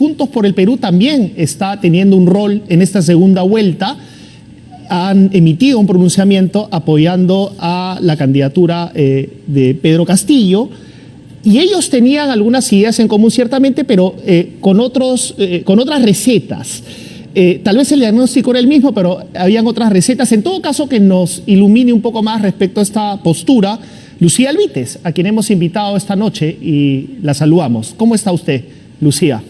Juntos por el Perú también está teniendo un rol en esta segunda vuelta. Han emitido un pronunciamiento apoyando a la candidatura de Pedro Castillo, y ellos tenían algunas ideas en común ciertamente, pero con otras recetas. Tal vez el diagnóstico era el mismo, pero habían otras recetas. En todo caso, que nos ilumine un poco más respecto a esta postura, Lucía Alvítez, a quien hemos invitado esta noche y la saludamos. ¿Cómo está usted, Lucía?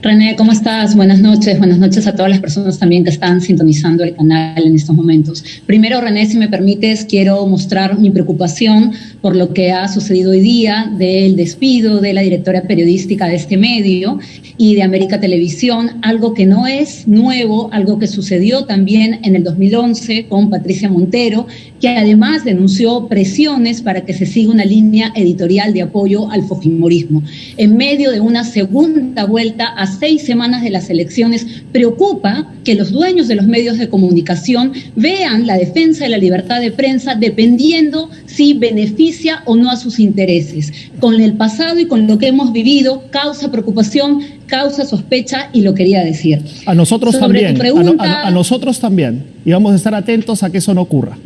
René, ¿cómo estás? Buenas noches a todas las personas también que están sintonizando el canal en estos momentos. Primero, René, si me permites, quiero mostrar mi preocupación por lo que ha sucedido hoy día del despido de la directora periodística de este medio y de América Televisión, algo que no es nuevo, algo que sucedió también en el 2011 con Patricia Montero, que además denunció presiones para que se siga una línea editorial de apoyo al fujimorismo. En medio de una segunda vuelta a 6 semanas de las elecciones, preocupa que los dueños de los medios de comunicación vean la defensa de la libertad de prensa dependiendo si beneficia o no a sus intereses. Con el pasado y con lo que hemos vivido, causa preocupación, causa sospecha, y lo quería decir. A nosotros también, a nosotros también, y vamos a estar atentos a que eso no ocurra.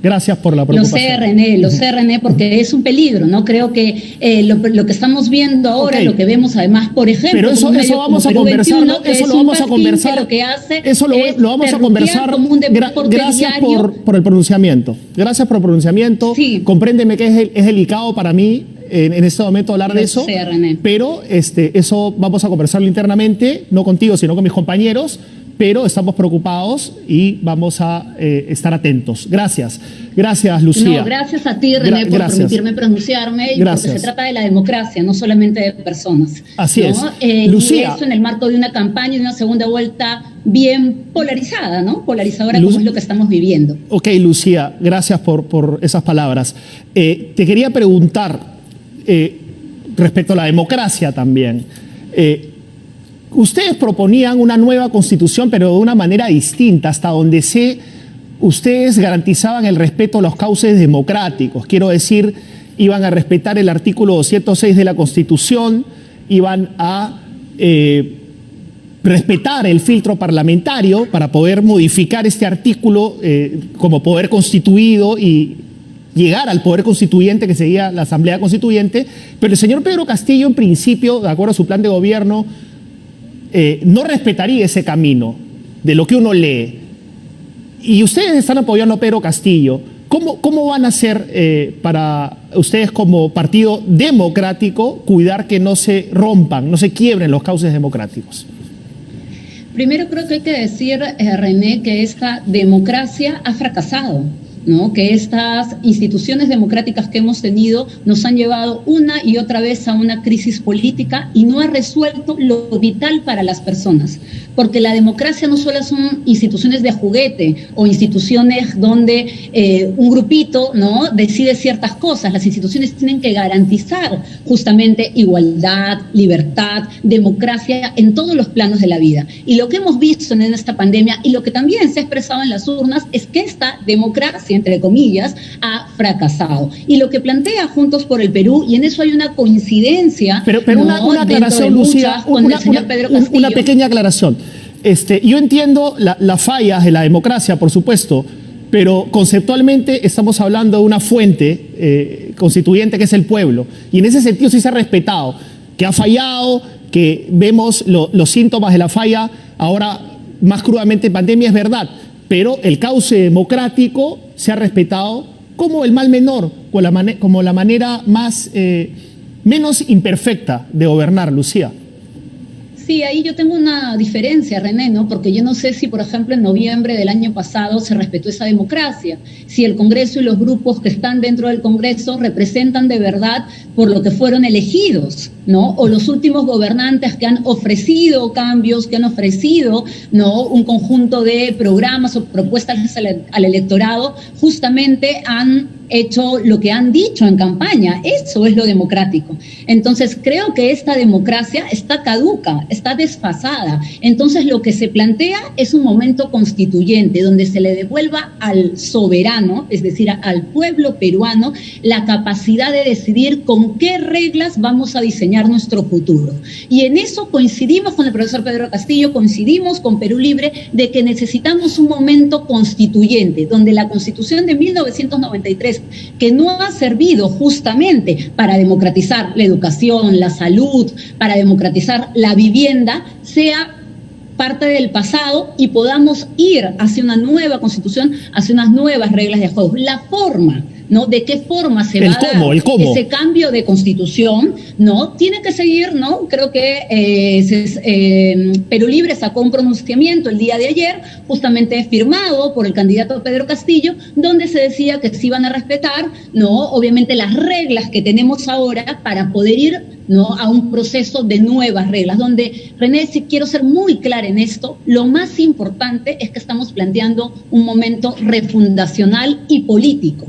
Gracias por la preocupación. Lo sé, René, porque es un peligro, ¿no? Creo que lo que estamos viendo ahora, lo que vemos además, por ejemplo, pero eso vamos a conversarlo, eso lo vamos a conversar, eso lo vamos a conversar. Gracias por el pronunciamiento. Gracias por el pronunciamiento. Sí. Compréndeme que es delicado para mí en este momento hablar de eso, René. Pero eso vamos a conversarlo internamente, no contigo, sino con mis compañeros. Pero estamos preocupados y vamos a estar atentos. Gracias. Gracias, Lucía. No, gracias a ti, René, por permitirme pronunciarme, y porque se trata de la democracia, no solamente de personas. Así es. Lucía. Y eso en el marco de una campaña y de una segunda vuelta bien polarizada, ¿no? Polarizadora, como es lo que estamos viviendo. Ok, Lucía, gracias por esas palabras. Te quería preguntar respecto a la democracia también. Ustedes proponían una nueva constitución, pero de una manera distinta, hasta donde ustedes garantizaban el respeto a los cauces democráticos. Quiero decir, iban a respetar el artículo 206 de la Constitución, iban a respetar el filtro parlamentario para poder modificar este artículo como poder constituido y llegar al poder constituyente que sería la Asamblea Constituyente. Pero el señor Pedro Castillo, en principio, de acuerdo a su plan de gobierno, no respetaría ese camino de lo que uno lee. Y ustedes están apoyando a Pedro Castillo. ¿Cómo van a hacer para ustedes como partido democrático cuidar que no se rompan, no se quiebren los cauces democráticos? Primero creo que hay que decir, René, que esta democracia ha fracasado, ¿no? Que estas instituciones democráticas que hemos tenido nos han llevado una y otra vez a una crisis política y no ha resuelto lo vital para las personas. Porque la democracia no solo son instituciones de juguete o instituciones donde un grupito, ¿no?, decide ciertas cosas. Las instituciones tienen que garantizar justamente igualdad, libertad, democracia en todos los planos de la vida. Y lo que hemos visto en esta pandemia y lo que también se ha expresado en las urnas es que esta democracia, entre comillas, ha fracasado. Y lo que plantea Juntos por el Perú, y en eso hay una coincidencia, pero ¿no?, una aclaración, Lucía, una pequeña aclaración. Yo entiendo las fallas de la democracia, por supuesto, pero conceptualmente estamos hablando de una fuente constituyente que es el pueblo. Y en ese sentido sí se ha respetado, que ha fallado, que vemos los síntomas de la falla ahora más crudamente en pandemia, es verdad. Pero el cauce democrático se ha respetado como el mal menor, como la manera menos imperfecta de gobernar, Lucía. Sí, ahí yo tengo una diferencia, René, ¿no? Porque yo no sé si, por ejemplo, en noviembre del año pasado se respetó esa democracia, si el Congreso y los grupos que están dentro del Congreso representan de verdad por lo que fueron elegidos, ¿no? O los últimos gobernantes que han ofrecido cambios, que han ofrecido, ¿no?, un conjunto de programas o propuestas al electorado, justamente han hecho lo que han dicho en campaña. Eso es lo democrático. Entonces creo que esta democracia está caduca, está desfasada. Entonces lo que se plantea es un momento constituyente donde se le devuelva al soberano, es decir, al pueblo peruano, la capacidad de decidir con qué reglas vamos a diseñar diseñar nuestro futuro. Y en eso coincidimos con el profesor Pedro Castillo, coincidimos con Perú Libre, de que necesitamos un momento constituyente, donde la Constitución de 1993, que no ha servido justamente para democratizar la educación, la salud, para democratizar la vivienda, sea parte del pasado y podamos ir hacia una nueva constitución, hacia unas nuevas reglas de juego. La forma, ¿no? ¿De qué forma se va a dar ese cambio de constitución? ¿No? Tiene que seguir, ¿no? Creo que Perú Libre sacó un pronunciamiento el día de ayer, justamente firmado por el candidato Pedro Castillo, donde se decía que se iban a respetar, ¿no? Obviamente las reglas que tenemos ahora para poder ir, ¿no?, a un proceso de nuevas reglas, donde, René, si quiero ser muy clara en esto, lo más importante es que estamos planteando un momento refundacional y político,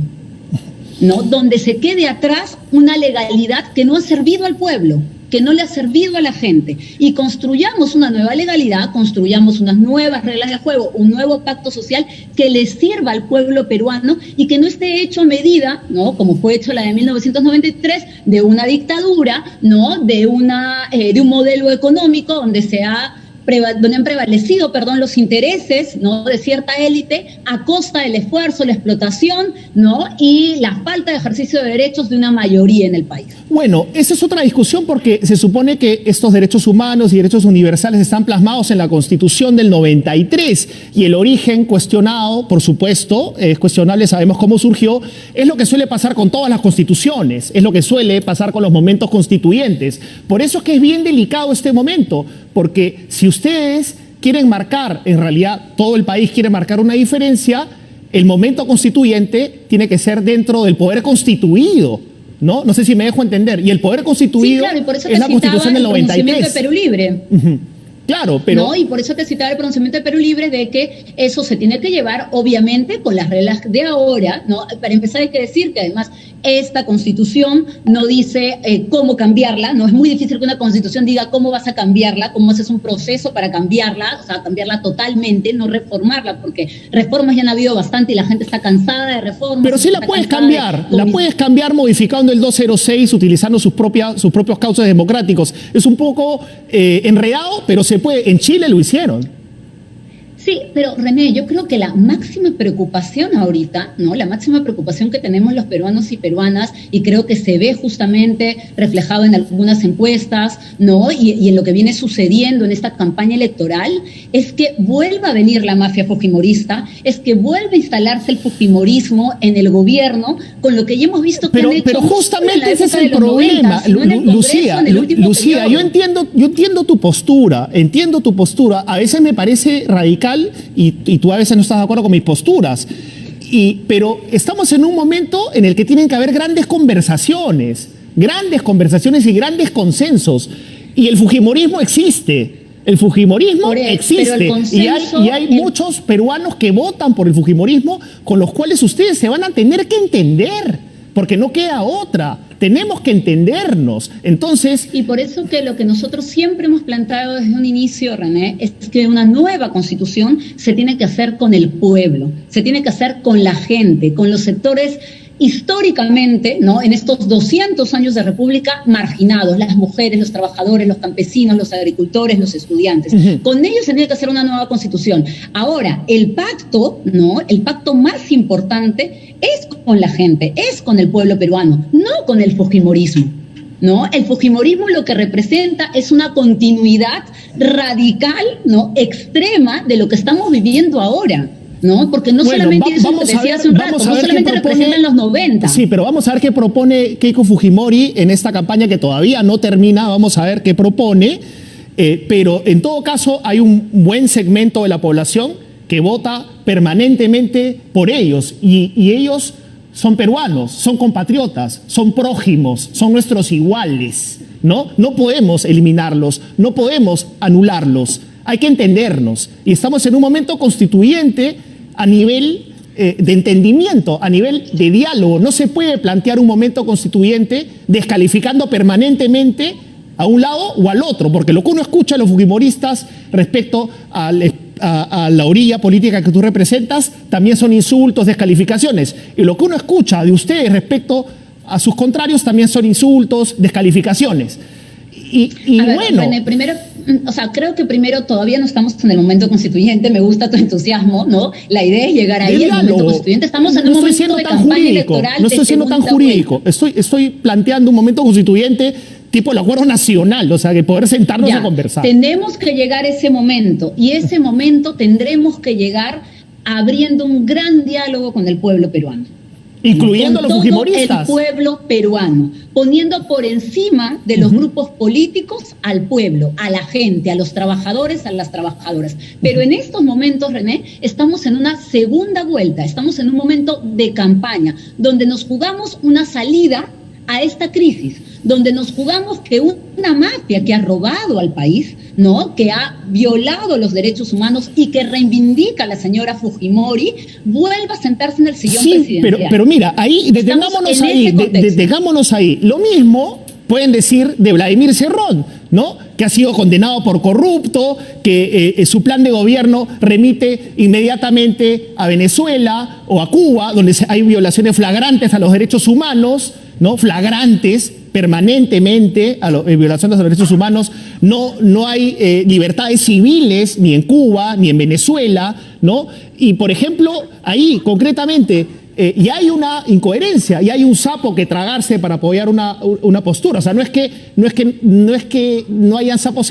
¿no?, donde se quede atrás una legalidad que no ha servido al pueblo, que no le ha servido a la gente, y construyamos una nueva legalidad, construyamos unas nuevas reglas de juego, un nuevo pacto social que le sirva al pueblo peruano y que no esté hecho a medida, ¿no?, como fue hecho la de 1993, de una dictadura, ¿no?, de un modelo económico donde han prevalecido, los intereses, ¿no?, de cierta élite a costa del esfuerzo, la explotación, ¿no?, y la falta de ejercicio de derechos de una mayoría en el país. Bueno, esa es otra discusión porque se supone que estos derechos humanos y derechos universales están plasmados en la Constitución del 93 y el origen cuestionado, por supuesto, es cuestionable, sabemos cómo surgió, es lo que suele pasar con todas las constituciones, es lo que suele pasar con los momentos constituyentes. Por eso es que es bien delicado este momento, porque si ustedes quieren marcar, en realidad todo el país quiere marcar una diferencia, el momento constituyente tiene que ser dentro del poder constituido, ¿no? No sé si me dejo entender. Y el poder constituido, sí, claro, y por eso es la Constitución del 93. De Perú Libre. Claro, pero... No, y por eso te citaba el pronunciamiento de Perú Libre de que eso se tiene que llevar, obviamente, con las reglas de ahora, ¿no? Para empezar hay que decir que además esta Constitución no dice cómo cambiarla, no es muy difícil que una Constitución diga cómo vas a cambiarla, cómo haces un proceso para cambiarla, o sea, cambiarla totalmente, no reformarla, porque reformas ya han habido bastante y la gente está cansada de reformas. Pero sí la puedes cambiar, la puedes cambiar modificando el 206, utilizando sus propios cauces democráticos. Es un poco enredado, pero se puede. En Chile lo hicieron. Sí, pero René, yo creo que la máxima preocupación ahorita, ¿no?, la máxima preocupación que tenemos los peruanos y peruanas, y creo que se ve justamente reflejado en algunas encuestas, ¿no?, y en lo que viene sucediendo en esta campaña electoral, es que vuelva a venir la mafia fujimorista, es que vuelva a instalarse el fujimorismo en el gobierno, con lo que ya hemos visto que han hecho. Pero justamente ese es el problema, Lucía, yo entiendo tu postura, a veces me parece radical y tú a veces no estás de acuerdo con mis posturas, pero estamos en un momento en el que tienen que haber grandes conversaciones y grandes consensos, y el fujimorismo existe. Y hay muchos peruanos que votan por el fujimorismo, con los cuales ustedes se van a tener que entender, porque no queda otra. Tenemos que entendernos. Entonces... Y por eso que lo que nosotros siempre hemos planteado desde un inicio, René, es que una nueva Constitución se tiene que hacer con el pueblo, se tiene que hacer con la gente, con los sectores históricamente, ¿no?, en estos 200 años de República, marginados, las mujeres, los trabajadores, los campesinos, los agricultores, los estudiantes. Con ellos se tiene que hacer una nueva Constitución. Ahora, el pacto, ¿no?, el pacto más importante es con la gente, es con el pueblo peruano, no con el fujimorismo, ¿no? El fujimorismo lo que representa es una continuidad radical, ¿no?, extrema de lo que estamos viviendo ahora, ¿no? Porque no solamente eso que decía hace un rato, no solamente representan los 90. Sí, pero vamos a ver qué propone Keiko Fujimori en esta campaña que todavía no termina, vamos a ver qué propone, pero en todo caso hay un buen segmento de la población que vota permanentemente por ellos, y ellos son peruanos, son compatriotas, son prójimos, son nuestros iguales, ¿no? No podemos eliminarlos, no podemos anularlos, hay que entendernos, y estamos en un momento constituyente a nivel de entendimiento, a nivel de diálogo. No se puede plantear un momento constituyente descalificando permanentemente a un lado o al otro, porque lo que uno escucha de los fujimoristas respecto a la orilla política que tú representas también son insultos, descalificaciones, y lo que uno escucha de ustedes respecto a sus contrarios también son insultos, descalificaciones. A ver, bueno. René, primero, o sea, creo que primero todavía no estamos en el momento constituyente, me gusta tu entusiasmo, ¿no? La idea es llegar ahí al momento constituyente, estamos en un momento de campaña electoral. No estoy siendo tan jurídico, estoy planteando un momento constituyente tipo el acuerdo nacional, o sea, que poder sentarnos a conversar. Tenemos que llegar a ese momento, y ese momento tendremos que llegar abriendo un gran diálogo con el pueblo peruano. Incluyendo a los fujimoristas. El pueblo peruano, poniendo por encima de los grupos políticos al pueblo, a la gente, a los trabajadores, a las trabajadoras. Pero en estos momentos, René, estamos en una segunda vuelta, estamos en un momento de campaña, donde nos jugamos una salida a esta crisis, donde nos jugamos que una mafia que ha robado al país, ¿no?, que ha violado los derechos humanos y que reivindica a la señora Fujimori, vuelva a sentarse en el sillón presidencial. Pero mira, ahí, detengámonos ahí. Lo mismo pueden decir de Vladimir Cerrón, ¿no?, que ha sido condenado por corrupto, que su plan de gobierno remite inmediatamente a Venezuela o a Cuba, donde hay violaciones flagrantes a los derechos humanos, ¿no?, flagrantes, permanentemente a violaciones de los derechos humanos. No hay libertades civiles ni en Cuba ni en Venezuela, ¿no? Y por ejemplo, ahí concretamente y hay una incoherencia, y hay un sapo que tragarse para apoyar una postura. O sea, no es que no hayan sapos en